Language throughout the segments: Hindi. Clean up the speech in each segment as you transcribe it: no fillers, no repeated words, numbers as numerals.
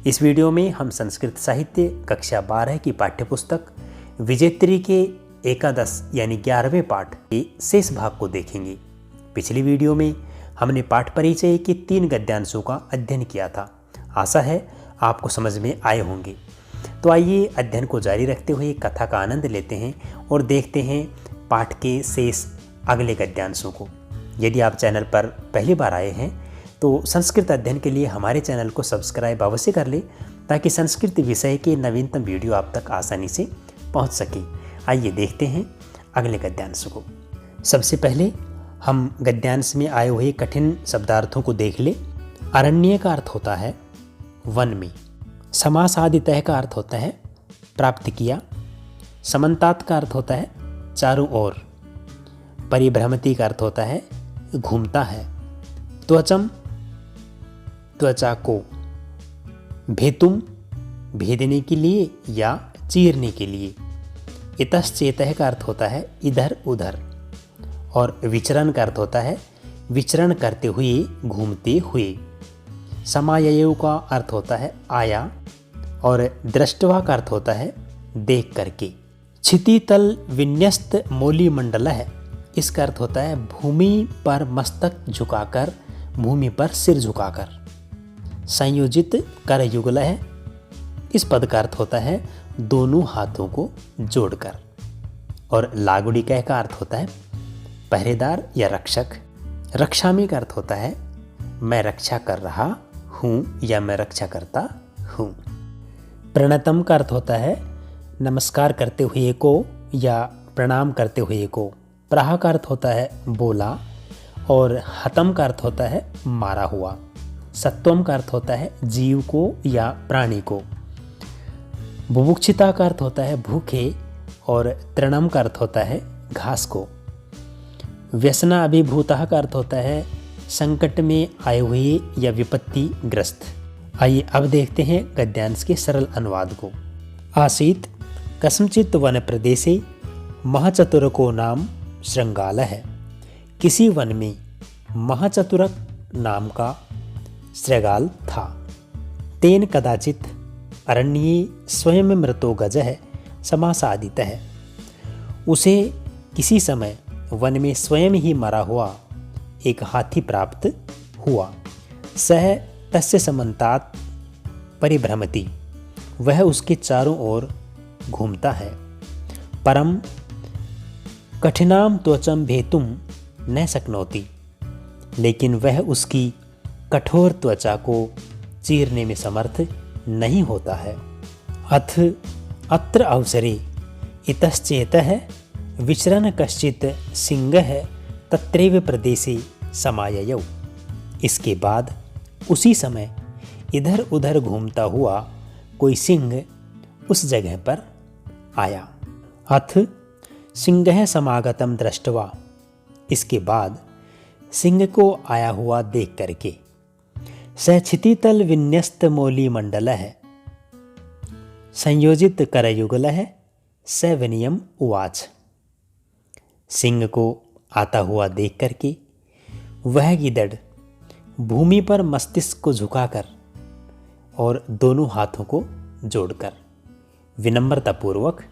इस वीडियो में हम संस्कृत साहित्य कक्षा 12 की पाठ्यपुस्तक विजेत्री के एकादश यानी 11वें पाठ के शेष भाग को देखेंगे। पिछली वीडियो में हमने पाठ परिचय के 3 गद्यांशों का अध्ययन किया था। आशा है आपको समझ में आए होंगे। तो आइए अध्ययन को जारी रखते हुए कथा का आनंद लेते हैं और देखते हैं पाठ के शेष अगले गद्यांशों को। यदि आप चैनल पर पहली बार आए हैं तो संस्कृत अध्ययन के लिए हमारे चैनल को सब्सक्राइब अवश्य कर लें ताकि संस्कृत विषय के नवीनतम वीडियो आप तक आसानी से पहुंच सके। आइए देखते हैं अगले गद्यांश को। सबसे पहले हम गद्यांश में आए हुए कठिन शब्दार्थों को देख ले। अरण्य का अर्थ होता है वन में। समासादितः का अर्थ होता है प्राप्त किया। समन्तात का अर्थ होता है चारों ओर। परिभ्रमति का अर्थ होता है घूमता है। त्वचम त्वचा को। भेतुम भेदने के लिए या चीरने के लिए। इतश्चेतः का अर्थ होता है इधर उधर। और विचरण का अर्थ होता है विचरण करते हुए घूमते हुए। समाययौ का अर्थ होता है आया। और दृष्टवा का अर्थ होता है देख करके। क्षितितल विन्यस्त मौली मंडल है। इसका अर्थ होता है भूमि पर मस्तक झुकाकर, भूमि पर सिर झुकाकर। संयोजित कर युगल है। इस पद का अर्थ होता है दोनों हाथों को जोड़कर। और लागुड़िकः का अर्थ होता है पहरेदार या रक्षक। रक्षामि का अर्थ होता है मैं रक्षा कर रहा हूँ या मैं रक्षा करता हूँ। प्रणतम का अर्थ होता है नमस्कार करते हुए को या प्रणाम करते हुए को। प्राह का अर्थ होता है बोला। और हतम का अर्थ होता है मारा हुआ। सत्वम का अर्थ होता है जीव को या प्राणी को। बुभुक्षिता का अर्थ होता है भूखे। और तृणम का अर्थ होता है घास को। व्यसना अभिभूतः का अर्थ होता है संकट में आए हुए या विपत्ति ग्रस्त। आइए अब देखते हैं गद्यांश के सरल अनुवाद को। आसीत कस्मचित् वन प्रदेशे महचतुरको नाम श्रृंगाल है। किसी वन में महचतुरक नाम का श्रृंगाल था। तेन कदाचित अरण्ये स्वयं मृतो गज है समासादित है। उसे किसी समय वन में स्वयं ही मरा हुआ एक हाथी प्राप्त हुआ। सह तस्य समन्तात परिभ्रमति। वह उसके चारों ओर घूमता है। परम कठिनाम त्वचम भेतुम न शक्नोति। लेकिन वह उसकी कठोर त्वचा को चीरने में समर्थ नहीं होता है। अथ अत्र अवसरे इतश्चेतः विचरन् कश्चित् सिंहः तत्रैव प्रदेशे समाययौ। इसके बाद उसी समय इधर उधर घूमता हुआ कोई सिंह उस जगह पर आया। अथ सिंहः समागतम दृष्ट्वा। इसके बाद सिंह को आया हुआ देख करके। स क्षितितल विन्यस्त मौली मंडल है। संयोजित करयुगल है। स विनियम उवाच। सिंह को आता हुआ देख करके वह गिद्धड़ भूमि पर मस्तिष्क को झुकाकर और दोनों हाथों को जोड़कर विनम्रतापूर्वक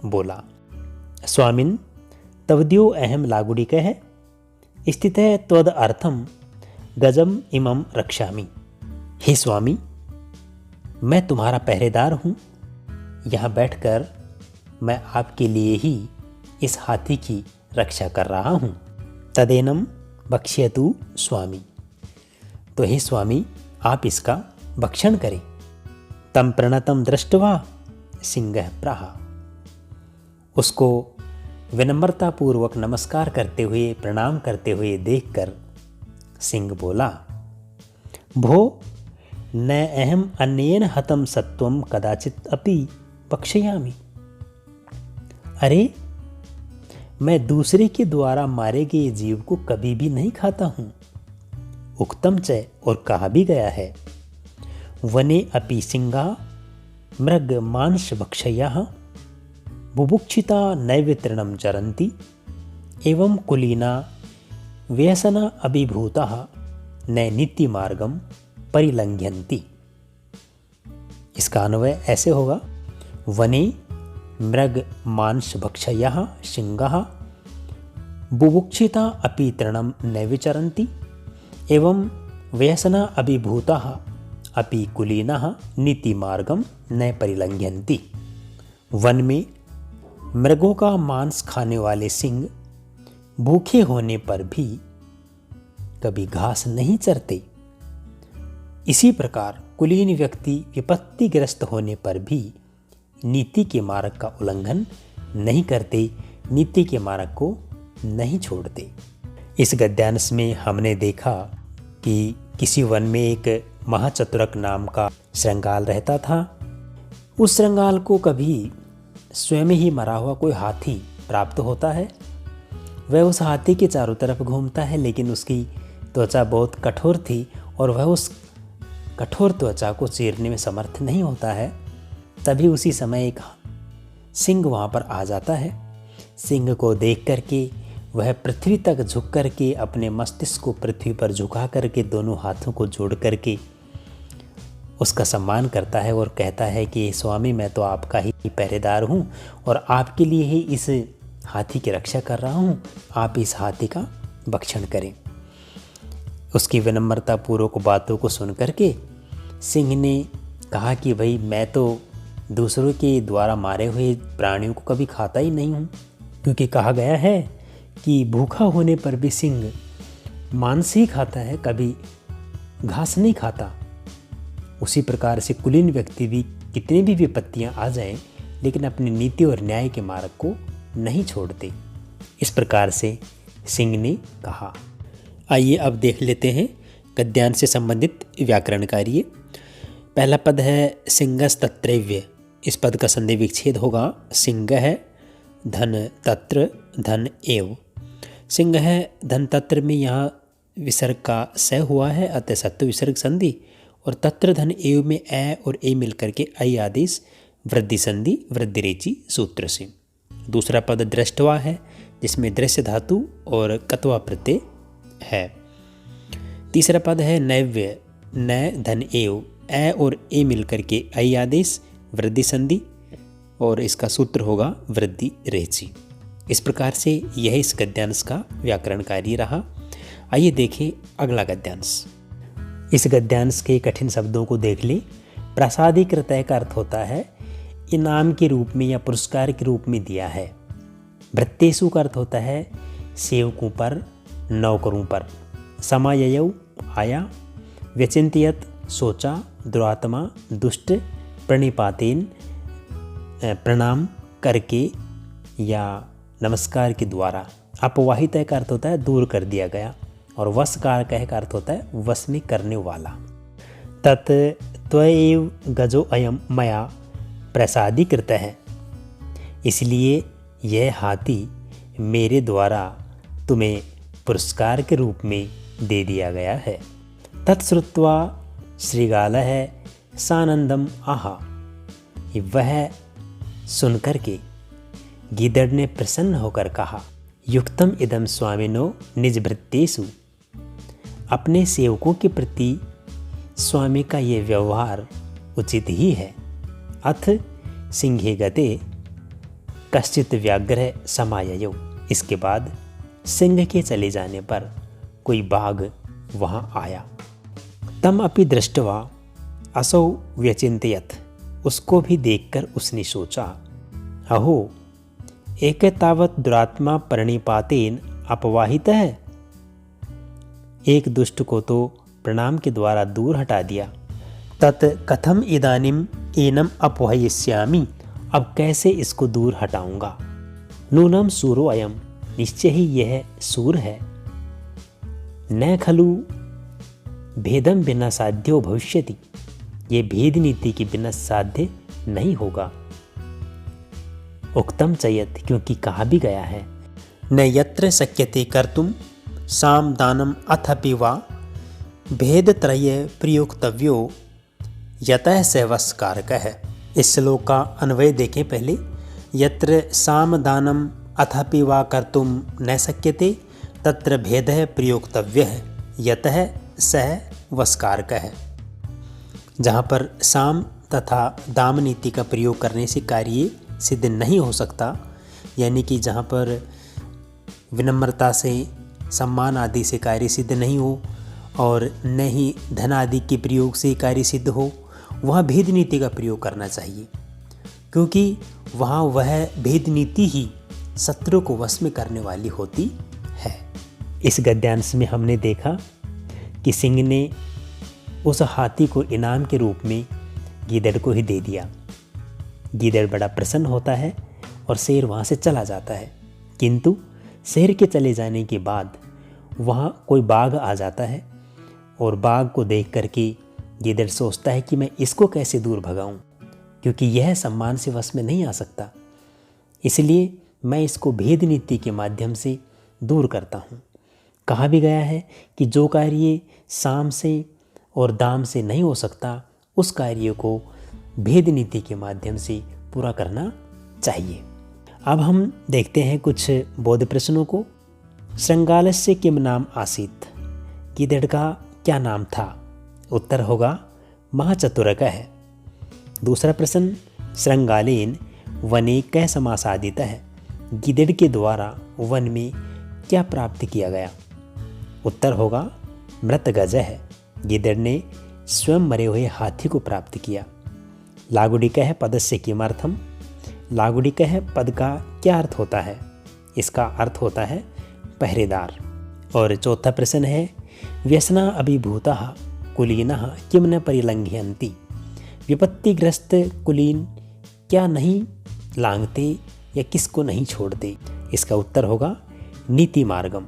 बोला, स्वामिन् तवद्यो अहम लागुड़िकः है स्थितः त्वद अर्थम गजम इमम रक्षामि। हे स्वामी, मैं तुम्हारा पहरेदार हूँ। यहाँ बैठकर मैं आपके लिए ही इस हाथी की रक्षा कर रहा हूँ। तदेनम भक्ष्यतु स्वामी। तो हे स्वामी, आप इसका भक्षण करें। तम प्रणतम दृष्ट्वा सिंहः प्राह। उसको विनम्रतापूर्वक नमस्कार करते हुए, प्रणाम करते हुए देखकर सिंह बोला, भो न अहम अन्येन हतम सत्वम कदाचित अपि भक्षयामि। अरे, मैं दूसरे के द्वारा मारे गए जीव को कभी भी नहीं खाता हूँ। उक्तम च, और कहा भी गया है, वने अपि सिंहा मृग मांस भक्षयाः बुभुक्षिता नैव तृणं चरन्ति एवं कुलीना व्यसना अभिभूतः न नित्यमार्गम परिलंघयन्ति। इसका अन्वय ऐसे होगा, वने मृग मांस भक्षयः सिंहः बुभुक्षिता अपि तृणं न विचरन्ति एवं व्यसना अभिभूताः अपि कुलीनः नीतिमार्गं न परिलंघयन्ति। वन में मृगों का मांस खाने वाले सिंह भूखे होने पर भी कभी घास नहीं चरते। इसी प्रकार कुलीन व्यक्ति विपत्तिग्रस्त होने पर भी नीति के मार्ग का उल्लंघन नहीं करते, नीति के मार्ग को नहीं छोड़ते। इस गद्यांश में हमने देखा कि किसी वन में एक महाचतुरक नाम का श्रृंगाल रहता था। उस श्रृंगाल को कभी स्वयं ही मरा हुआ कोई हाथी प्राप्त होता है। वह उस हाथी के चारों तरफ घूमता है, लेकिन उसकी त्वचा बहुत कठोर थी और वह उस कठोर त्वचा को चीरने में समर्थ नहीं होता है। तभी उसी समय एक सिंह वहाँ पर आ जाता है। सिंह को देख करके वह पृथ्वी तक झुक करके अपने मस्तिष्क को पृथ्वी पर झुका करके दोनों हाथों को जोड़ करके उसका सम्मान करता है और कहता है कि स्वामी, मैं तो आपका ही पहरेदार हूँ और आपके लिए ही इस हाथी की रक्षा कर रहा हूँ, आप इस हाथी का भक्षण करें। उसकी विनम्रतापूर्वक बातों को सुन करके सिंह ने कहा कि भाई, मैं तो दूसरों के द्वारा मारे हुए प्राणियों को कभी खाता ही नहीं हूँ, क्योंकि कहा गया है कि भूखा होने पर भी सिंह मांस ही खाता है, कभी घास नहीं खाता। उसी प्रकार से कुलीन व्यक्ति भी कितनी भी विपत्तियां आ जाएं, लेकिन अपनी नीति और न्याय के मार्ग को नहीं छोड़ते। इस प्रकार से सिंह ने कहा। आइए अब देख लेते हैं गद्यांश से संबंधित व्याकरण कार्य। पहला पद है सिंहस्तत्रैव्य। इस पद का संधि विच्छेद होगा। सिंह है धन तत्र धन एव। सिंह है धन तत्र में यहाँ विसर्ग का स हुआ है, अतः सत्व विसर्ग संधि, और तत्र धन एव में ए और ए मिलकर के ऐ आदेश वृद्धि संधि वृद्धि रेचि सूत्र से। दूसरा पद दृष्टवा है, जिसमें दृश्य धातु और कत्वा प्रत्यय है। तीसरा पद है नैव्य। न धन एव, ए और ए मिलकर के ऐ आदेश वृद्धि संधि, और इसका सूत्र होगा वृद्धि रेचि। इस प्रकार से यह इस गद्यांश का व्याकरण कार्य रहा। आइए देखें अगला गद्यांश। इस गद्यांश के कठिन शब्दों को देख ले। प्रसादीकृत का अर्थ होता है इनाम के रूप में या पुरस्कार के रूप में दिया है। भृत्येषु का अर्थ होता है सेवकों पर, नौकरों पर। समाययौ आया, व्यचिंतयत सोचा, दुरात्मा दुष्ट, प्रणिपातेन प्रणाम करके या नमस्कार के द्वारा। अपवाहित का अर्थ होता है दूर कर दिया गया, और वशकार का अर्थ होता है वश में करने वाला। तत् त्वएव गजो अयम मया प्रसादीकृत है, इसलिए यह हाथी मेरे द्वारा तुम्हें पुरस्कार के रूप में दे दिया गया है। तत्श्रुत्वा श्रीगालः सानंदम आहा। वह सुनकर के गीदड़ ने प्रसन्न होकर कहा, युक्तम इदम स्वामिनो निज भृत्येषु। अपने सेवकों के प्रति स्वामी का ये व्यवहार उचित ही है। अथ सिंहे गते कश्चित व्याघ्र समाययौ। इसके बाद सिंह के चले जाने पर कोई बाघ वहां आया। तम अपि दृष्टवा असौ व्यचिंतयत। उसको भी देखकर उसने सोचा, अहो एक तावत दुरात्मा प्रणिपातेन अपवाहित है। एक दुष्ट को तो प्रणाम के द्वारा दूर हटा दिया। तत् कथम इदानीम एनम अपवहिष्यामि। अब कैसे इसको दूर हटाऊंगा। नूनम सूरो अयम। निश्चय ही यह सूर है। न खलु भेदम बिना साध्यो भविष्यति। ये भेद नीति के बिना साध्य नहीं होगा। उक्तम चयत, क्योंकि कहा भी गया है, न यत्र शक्यते कर्तुम साम दानम अथपि वा भेदत्रय प्रयोक्तव्यो यतः स वशकारकः। इस श्लोक का अन्वय देखें पहले। यत्र साम दानम अथपि वा कर्तुम न शक्यते तत्र भेदः प्रयोक्तव्यः यतः स वशकारकः। जहाँ पर साम तथा दाम नीति का प्रयोग करने से कार्य सिद्ध नहीं हो सकता, यानी कि जहाँ पर विनम्रता से, सम्मान आदि से कार्य सिद्ध नहीं हो और न ही धन आदि के प्रयोग से कार्य सिद्ध हो, वहाँ भेद नीति का प्रयोग करना चाहिए, क्योंकि वहाँ वह भेद नीति ही शत्रु को वश में करने वाली होती है। इस गद्यांश में हमने देखा कि सिंह ने उस हाथी को इनाम के रूप में गीदड़ को ही दे दिया। गीदड़ बड़ा प्रसन्न होता है और शेर वहाँ से चला जाता है, किंतु शेर के चले जाने के बाद वहाँ कोई बाघ आ जाता है और बाघ को देख करके गीदड़ सोचता है कि मैं इसको कैसे दूर भगाऊं, क्योंकि यह सम्मान से वश में नहीं आ सकता, इसलिए मैं इसको भेद नीति के माध्यम से दूर करता हूँ। कहा भी गया है कि जो कार्य साम से और दाम से नहीं हो सकता, उस कार्य को भेद नीति के माध्यम से पूरा करना चाहिए। अब हम देखते हैं कुछ बोध प्रश्नों को। श्रृंगालस्य किम नाम आसीत, गीदड़ का क्या नाम था? उत्तर होगा महाचतुरकः। दूसरा प्रश्न, श्रृंगालेन वने कै समासादितः, गीदड़ के द्वारा वन में क्या प्राप्त किया गया? उत्तर होगा मृतगजः, गीदड़ ने स्वयं मरे हुए हाथी को प्राप्त किया। लागुडिकः पदस्य किमर्थम, लागुडिकः पद का क्या अर्थ होता है? इसका अर्थ होता है पहरेदार। और चौथा प्रश्न है, व्यसना अभिभूतः कुलीनः किम न परिलंघयन्ति, विपत्तिग्रस्त कुलीन क्या नहीं लांघते या किसको नहीं छोड़ते? इसका उत्तर होगा नीति मार्गम।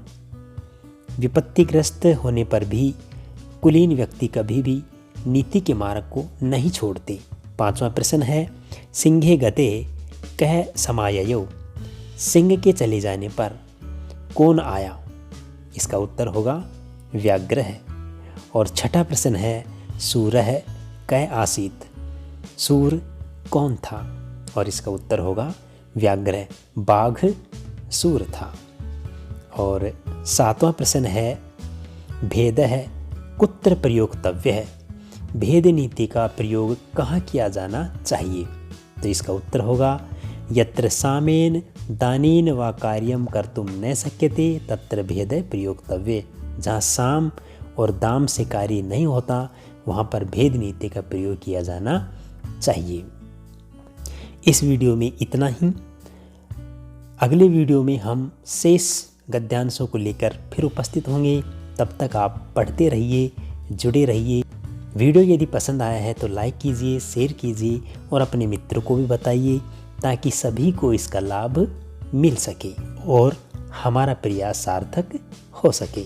विपत्तिग्रस्त होने पर भी कुलीन व्यक्ति कभी भी नीति के मार्ग को नहीं छोड़ते। पांचवा प्रश्न है, सिंहे गते कह समाययो, सिंह के चले जाने पर कौन आया? इसका उत्तर होगा व्याघ्र है। और छठा प्रश्न है, सूरः कह आसीत, सूर कौन था? और इसका उत्तर होगा व्याघ्र, बाघ सूर था। और सातवां प्रश्न है, भेदः कुत्र प्रयोक्तव्य है, भेद नीति का प्रयोग कहाँ किया जाना चाहिए? तो इसका उत्तर होगा यत्र सामेन दानेन वा कार्यम कर्तुम न शक्यते तत्र भेद प्रयोक्तव्य, जहाँ साम और दाम से कार्य नहीं होता वहाँ पर भेद नीति का प्रयोग किया जाना चाहिए। इस वीडियो में इतना ही। अगले वीडियो में हम शेष गद्यांशों को लेकर फिर उपस्थित होंगे। तब तक आप पढ़ते रहिए, जुड़े रहिए। वीडियो यदि पसंद आया है तो लाइक कीजिए, शेयर कीजिए और अपने मित्रों को भी बताइए, ताकि सभी को इसका लाभ मिल सके और हमारा प्रयास सार्थक हो सके।